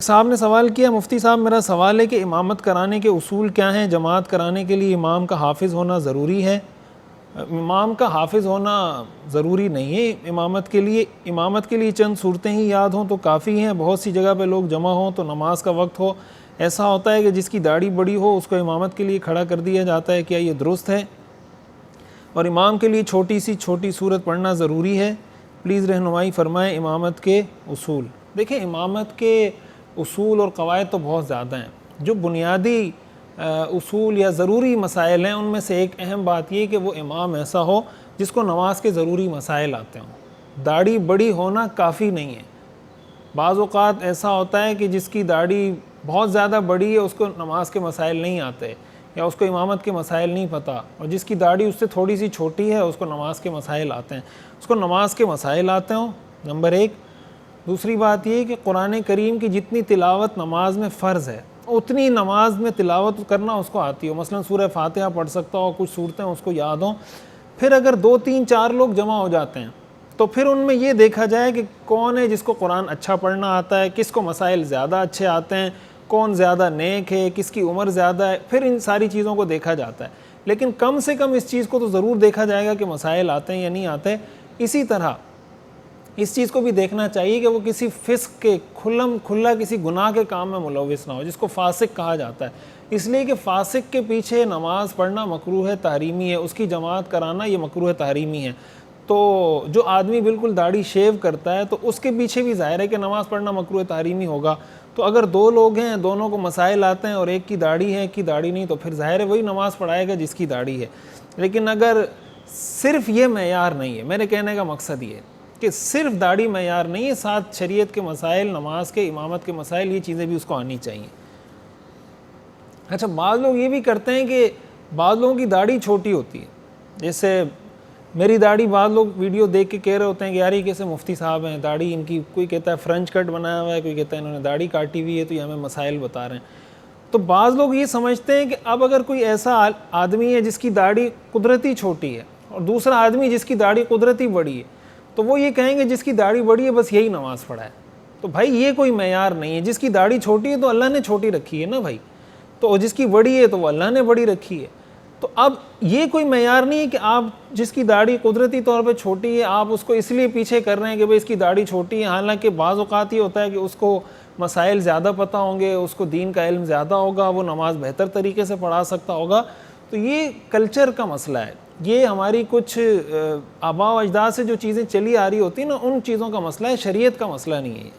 صاحب نے سوال کیا، مفتی صاحب میرا سوال ہے کہ امامت کرانے کے اصول کیا ہیں؟ جماعت کرانے کے لیے امام کا حافظ ہونا ضروری ہے؟ امام کا حافظ ہونا ضروری نہیں ہے امامت کے لیے چند صورتیں ہی یاد ہوں تو کافی ہیں۔ بہت سی جگہ پہ لوگ جمع ہوں تو نماز کا وقت ہو، ایسا ہوتا ہے کہ جس کی داڑھی بڑی ہو اس کو امامت کے لیے کھڑا کر دیا جاتا ہے، کیا یہ درست ہے؟ اور امام کے لیے چھوٹی صورت پڑھنا ضروری ہے؟ پلیز رہنمائی فرمائیں امامت کے اصول۔ دیکھیں، امامت کے اصول اور قواعد تو بہت زیادہ ہیں۔ جو بنیادی اصول یا ضروری مسائل ہیں ان میں سے ایک اہم بات یہ کہ وہ امام ایسا ہو جس کو نماز کے ضروری مسائل آتے ہوں۔ داڑھی بڑی ہونا کافی نہیں ہے۔ بعض اوقات ایسا ہوتا ہے کہ جس کی داڑھی بہت زیادہ بڑی ہے اس کو نماز کے مسائل نہیں آتے یا اس کو امامت کے مسائل نہیں پتہ، اور جس کی داڑھی اس سے تھوڑی سی چھوٹی ہے اس کو نماز کے مسائل آتے ہیں۔ اس کو نماز کے مسائل آتے ہوں، نمبر ایک۔ دوسری بات یہ کہ قرآن کریم کی جتنی تلاوت نماز میں فرض ہے اتنی نماز میں تلاوت کرنا اس کو آتی ہو، مثلا سورہ فاتحہ پڑھ سکتا ہو، کچھ صورتیں اس کو یاد ہوں۔ پھر اگر 2 3 4 لوگ جمع ہو جاتے ہیں تو پھر ان میں یہ دیکھا جائے کہ کون ہے جس کو قرآن اچھا پڑھنا آتا ہے، کس کو مسائل زیادہ اچھے آتے ہیں، کون زیادہ نیک ہے، کس کی عمر زیادہ ہے، پھر ان ساری چیزوں کو دیکھا جاتا ہے۔ لیکن کم سے کم اس چیز کو تو ضرور دیکھا جائے گا کہ مسائل آتے ہیں یا نہیں آتے۔ اسی طرح اس چیز کو بھی دیکھنا چاہیے کہ وہ کسی فسق کے کھلا کسی گناہ کے کام میں ملوث نہ ہو، جس کو فاسق کہا جاتا ہے، اس لیے کہ فاسق کے پیچھے نماز پڑھنا مکروہ تحریمی ہے، اس کی جماعت کرانا یہ مکروہ تحریمی ہے۔ تو جو آدمی بالکل داڑھی شیو کرتا ہے تو اس کے پیچھے بھی ظاہر ہے کہ نماز پڑھنا مکروہ تحریمی ہوگا۔ تو اگر 2 لوگ ہیں، دونوں کو مسائل آتے ہیں اور ایک کی داڑھی ہے ایک کی داڑھی نہیں، تو پھر ظاہر ہے وہی نماز پڑھائے گا جس کی داڑھی ہے۔ لیکن اگر صرف یہ معیار نہیں ہے، میرے کہنے کا مقصد یہ ہے کہ صرف داڑھی معیار نہیں ہے، ساتھ شریعت کے مسائل، نماز کے، امامت کے مسائل، یہ چیزیں بھی اس کو آنی چاہیے۔ اچھا، بعض لوگ یہ بھی کرتے ہیں کہ بعض لوگوں کی داڑھی چھوٹی ہوتی ہے، جیسے میری داڑھی، بعض لوگ ویڈیو دیکھ کے کہہ رہے ہوتے ہیں کہ یار یہ کیسے مفتی صاحب ہیں، داڑھی ان کی، کوئی کہتا ہے فرنچ کٹ بنایا ہوا ہے، کوئی کہتا ہے انہوں نے داڑھی کاٹی ہوئی ہے تو یہ ہمیں مسائل بتا رہے ہیں۔ تو بعض لوگ یہ سمجھتے ہیں کہ اب اگر کوئی ایسا آدمی ہے جس کی داڑھی قدرتی چھوٹی ہے اور دوسرا آدمی جس کی داڑھی قدرتی بڑی ہے، تو وہ یہ کہیں گے جس کی داڑھی بڑی ہے بس یہی نماز پڑھائے۔ تو بھائی یہ کوئی معیار نہیں ہے، جس کی داڑھی چھوٹی ہے تو اللہ نے چھوٹی رکھی ہے نا بھائی، تو جس کی بڑی ہے تو وہ اللہ نے بڑی رکھی ہے۔ تو اب یہ کوئی معیار نہیں ہے کہ آپ جس کی داڑھی قدرتی طور پہ چھوٹی ہے آپ اس کو اس لیے پیچھے کر رہے ہیں کہ بھائی اس کی داڑھی چھوٹی ہے، حالانکہ بعض اوقات یہ ہوتا ہے کہ اس کو مسائل زیادہ پتہ ہوں گے، اس کو دین کا علم زیادہ ہوگا، وہ نماز بہتر طریقے سے پڑھا سکتا ہوگا۔ تو یہ کلچر کا مسئلہ ہے، یہ ہماری کچھ آباء و اجداد سے جو چیزیں چلی آ رہی ہوتی ہیں نا ان چیزوں کا مسئلہ ہے، شریعت کا مسئلہ نہیں ہے۔